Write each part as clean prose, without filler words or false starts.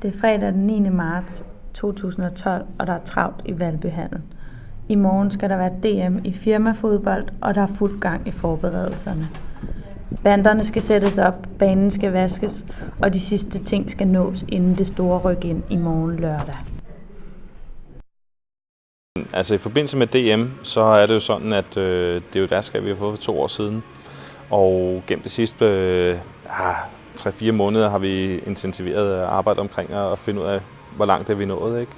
Det er fredag den 9. marts 2012, og der er travlt i Valbyhallen. I morgen skal der være DM i firmafodbold, og der er fuld gang i forberedelserne. Banderne skal sættes op, banen skal vaskes, og de sidste ting skal nås, inden det store ryk ind i morgen lørdag. Altså i forbindelse med DM, så er det jo sådan, at det er jo et værtskab, vi har fået for 2 år siden. Og gennem de sidste 3-4 måneder har vi intensiveret arbejde omkring at finde ud af, hvor langt er vi nået, ikke?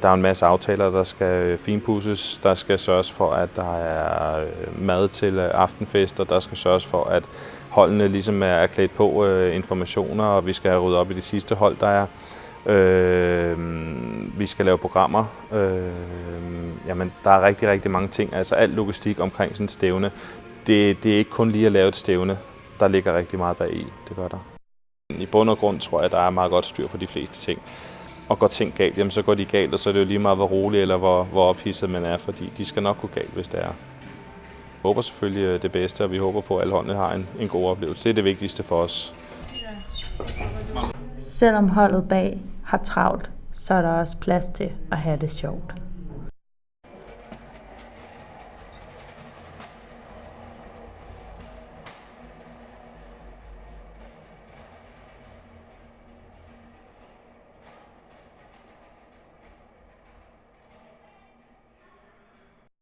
Der er en masse aftaler, der skal finpudses, der skal sørges for, at der er mad til aftenfester, der skal sørges for, at holdene ligesom er klædt på informationer, og vi skal have ryddet op i de sidste hold, der er. Vi skal lave programmer. Jamen, der er rigtig, rigtig mange ting. Altså alt logistik omkring sådan et stævne. Det er ikke kun lige at lave et stævne. Der ligger rigtig meget bag i. Det gør der. I bund og grund tror jeg, at der er meget godt styr på de fleste ting. Og går ting galt, jamen så går de galt, og så er det jo lige meget, hvor rolig eller hvor ophidset man er, fordi de skal nok gå galt, hvis det er. Vi håber selvfølgelig det bedste, og vi håber på, at alle holdene har en god oplevelse. Det er det vigtigste for os. Selvom holdet bag har travlt, så er der også plads til at have det sjovt.